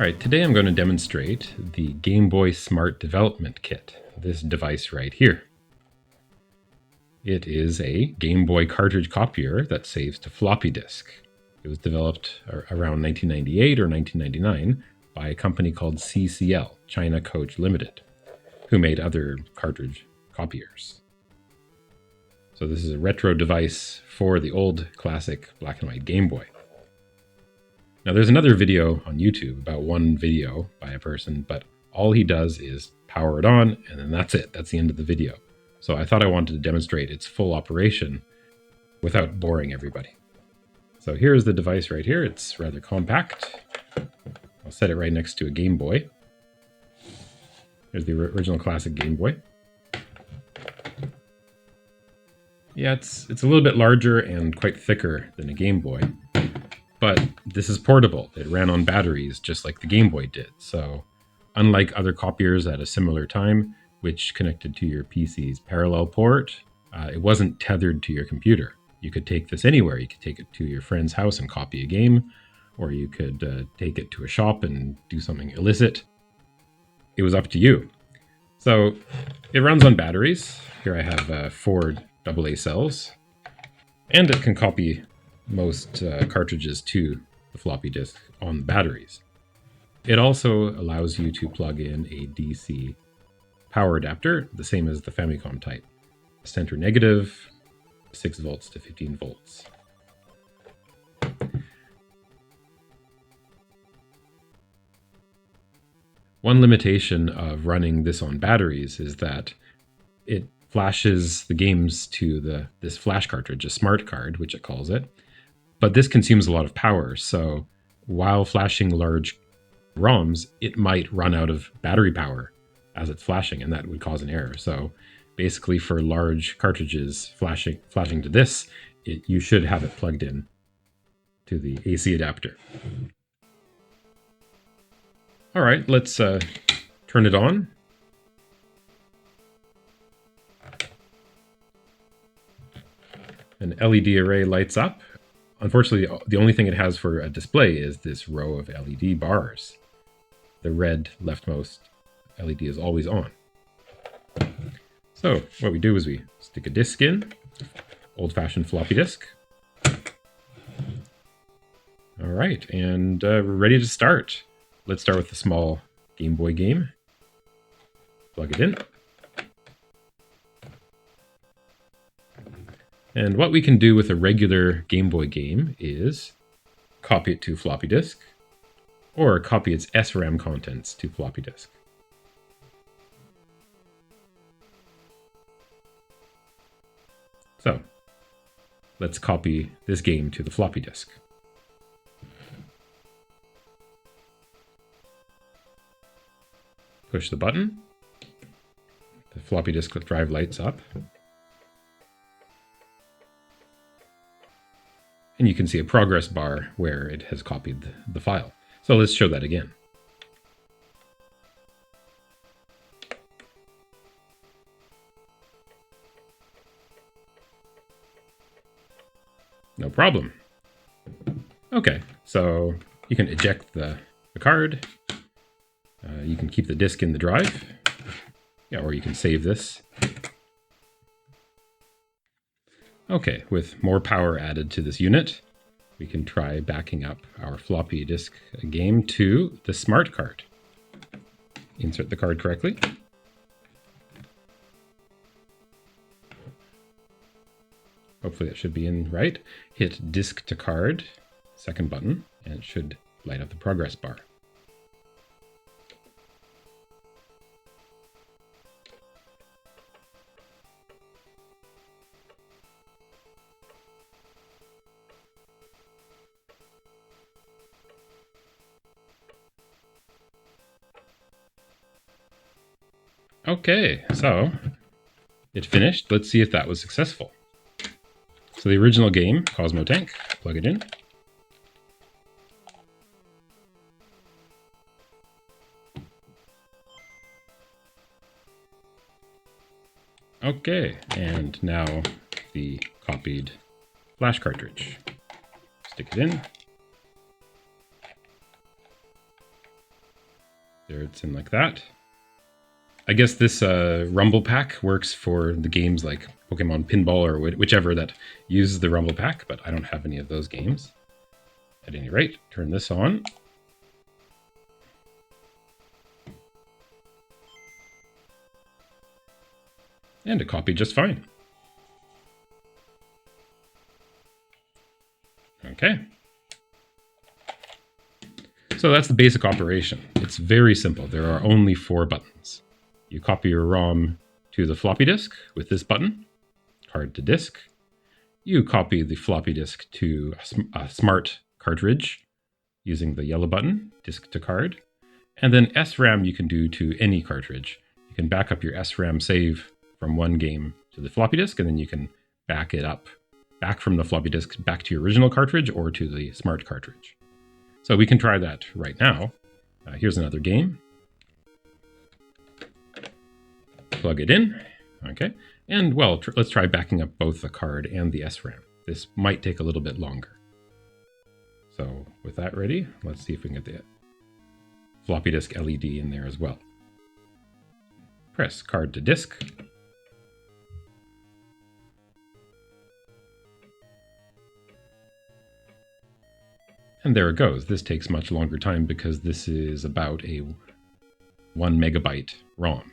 All right, today I'm going to demonstrate the Gameboy Smart Development Kit, this device right here. It is a Game Boy cartridge copier that saves to floppy disk. It was developed around 1998 or 1999 by a company called CCL, China Coach Limited, who made other cartridge copiers. So this is a retro device for the old classic black and white Game Boy. Now there's another video on YouTube about one video by a person, but all he does is power it on and then that's it. That's the end of the video. So I thought I wanted to demonstrate its full operation without boring everybody. So here's the device right here. It's rather compact. I'll set it right next to a Game Boy. Here's the original classic Game Boy. Yeah, it's a little bit larger and quite thicker than a Game Boy. But this is portable. It ran on batteries just like the Game Boy did. So unlike other copiers at a similar time, which connected to your PC's parallel port, it wasn't tethered to your computer. You could take this anywhere. You could take it to your friend's house and copy a game, or you could take it to a shop and do something illicit. It was up to you. So it runs on batteries. Here I have 4 AA cells, and it can copy most cartridges to the floppy disk on the batteries. It also allows you to plug in a DC power adapter, the same as the Famicom type. Center negative, 6 volts to 15 volts. One limitation of running this on batteries is that it flashes the games to this flash cartridge, a smart card, which it calls it. But this consumes a lot of power, so while flashing large ROMs, it might run out of battery power as it's flashing, and that would cause an error. So basically for large cartridges flashing to this, you should have it plugged in to the AC adapter. All right, let's turn it on. An LED array lights up. Unfortunately, the only thing it has for a display is this row of LED bars. The red leftmost LED is always on. So what we do is we stick a disc in, old-fashioned floppy disk. All right, and we're ready to start. Let's start with the small Game Boy game. Plug it in. And what we can do with a regular Game Boy game is copy it to floppy disk, or copy its SRAM contents to floppy disk. So let's copy this game to the floppy disk. Push the button. The floppy disk drive lights up. And you can see a progress bar where it has copied the file. So let's show that again. No problem. Okay, so you can eject the card. You can keep the disk in the drive. Yeah, or you can save this. Okay, with more power added to this unit, we can try backing up our floppy disk game to the smart card. Insert the card correctly. Hopefully that should be in right. Hit disk to card, second button, and it should light up the progress bar. Okay, so it finished. Let's see if that was successful. So the original game, Cosmo Tank, plug it in. Okay, and now the copied flash cartridge. Stick it in. There it's in like that. I guess this Rumble Pack works for the games like Pokemon Pinball or whichever that uses the Rumble Pack, but I don't have any of those games. At any rate, turn this on. And it copied just fine. Okay. So that's the basic operation. It's very simple. There are only 4 buttons. You copy your ROM to the floppy disk with this button, card to disk. You copy the floppy disk to a smart cartridge using the yellow button, disk to card. And then SRAM you can do to any cartridge. You can back up your SRAM save from one game to the floppy disk, and then you can back it up back from the floppy disk back to your original cartridge or to the smart cartridge. So we can try that right now. Here's another game. Plug it in. Okay. And well, let's try backing up both the card and the SRAM. This might take a little bit longer. So with that ready, let's see if we can get the floppy disk LED in there as well. Press card to disk. And there it goes. This takes much longer time because this is about a 1 megabyte ROM.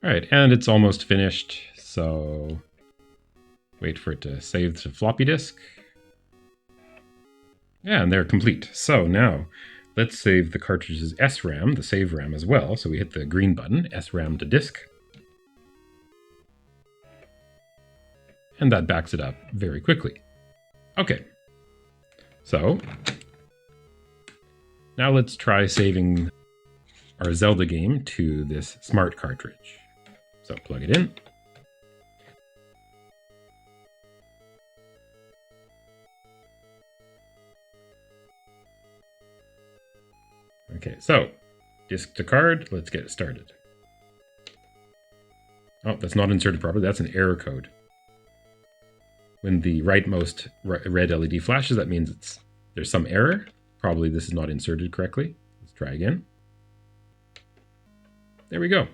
All right, and it's almost finished, so wait for it to save to floppy disk. Yeah, and they're complete. So now let's save the cartridge's SRAM, the save RAM as well. So we hit the green button, SRAM to disk. And that backs it up very quickly. Okay, so now let's try saving our Zelda game to this smart cartridge. So plug it in. Okay, so disk to card, let's get it started. Oh, that's not inserted properly, that's an error code. When the rightmost red LED flashes, that means there's some error. Probably this is not inserted correctly. Let's try again. There we go.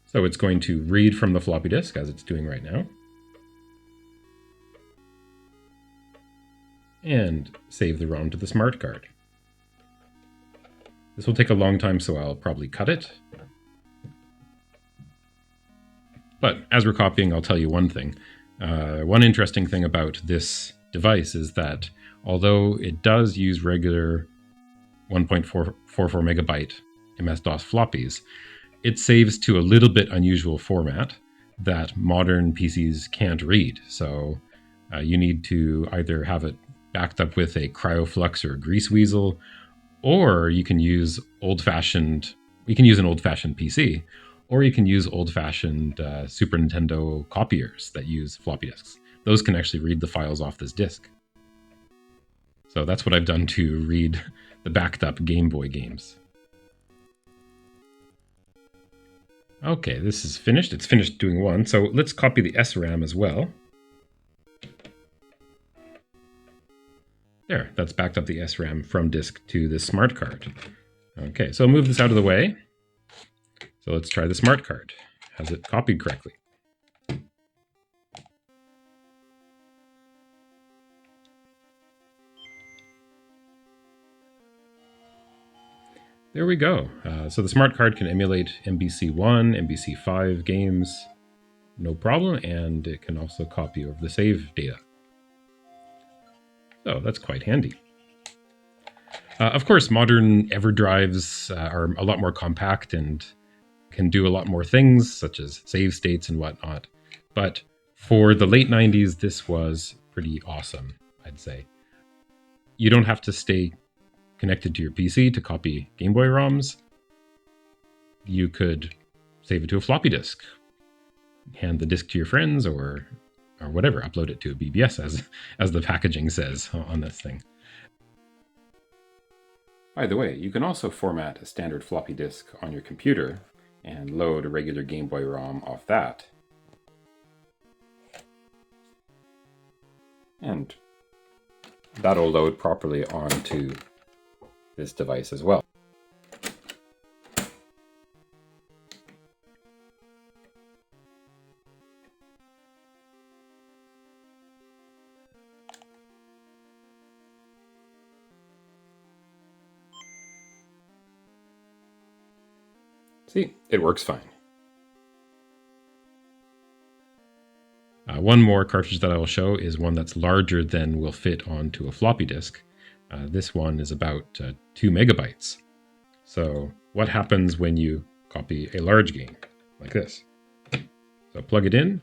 So it's going to read from the floppy disk as it's doing right now. And save the ROM to the smart card. This will take a long time, so I'll probably cut it. But as we're copying, I'll tell you one thing. One interesting thing about this device is that although it does use regular 1.44 megabyte MS-DOS floppies, it saves to a little bit unusual format that modern PCs can't read. So you need to either have it backed up with a CryoFlux or Grease Weasel, or you can use an old-fashioned PC, or you can use old-fashioned Super Nintendo copiers that use floppy disks. Those can actually read the files off this disk. So that's what I've done to read the backed up Game Boy games. Okay, this is finished. It's finished doing one. So let's copy the SRAM as well. There, that's backed up the SRAM from disk to this smart card. Okay, so I'll move this out of the way. So let's try the smart card. Has it copied correctly? There we go. So the smart card can emulate MBC1, MBC5 games, no problem, and it can also copy over the save data. So that's quite handy. Of course, modern EverDrives are a lot more compact and can do a lot more things, such as save states and whatnot. But for the late 90s, this was pretty awesome, I'd say. You don't have to stay connected to your PC to copy Game Boy ROMs. You could save it to a floppy disk, hand the disk to your friends, or whatever, upload it to a BBS as the packaging says on this thing. By the way, you can also format a standard floppy disk on your computer and load a regular Game Boy ROM off that. And that'll load properly onto this device as well. See, it works fine. One more cartridge that I will show is one that's larger than will fit onto a floppy disk. This one is about 2 megabytes. So what happens when you copy a large game like this? So plug it in.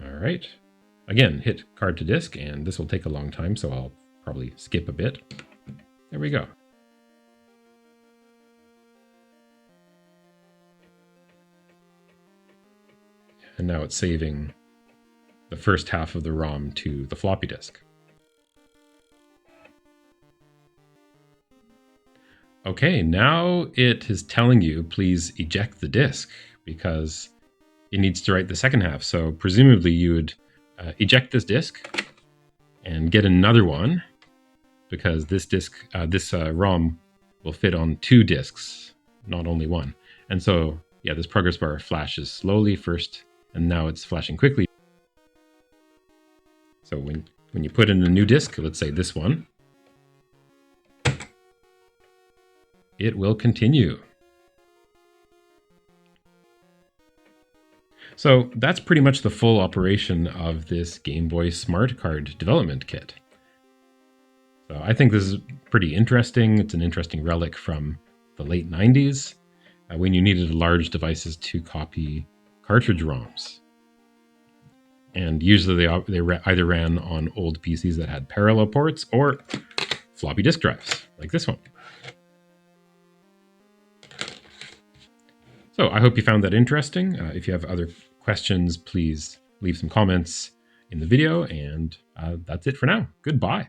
All right. Again, hit card to disk, and this will take a long time, so I'll probably skip a bit. There we go. And now it's saving the first half of the ROM to the floppy disk. Okay, now it is telling you, please eject the disk, because it needs to write the second half. So presumably you would eject this disk and get another one, because this disk, this ROM will fit on 2 disks, not only one. And so, yeah, this progress bar flashes slowly first, and now it's flashing quickly. So when you put in a new disk, let's say this one, it will continue. So that's pretty much the full operation of this Game Boy Smart Card development kit. So I think this is pretty interesting. It's an interesting relic from the late 90s when you needed large devices to copy cartridge ROMs. And usually they either ran on old PCs that had parallel ports or floppy disk drives, like this one. So I hope you found that interesting. If you have other questions, please leave some comments in the video. And that's it for now. Goodbye.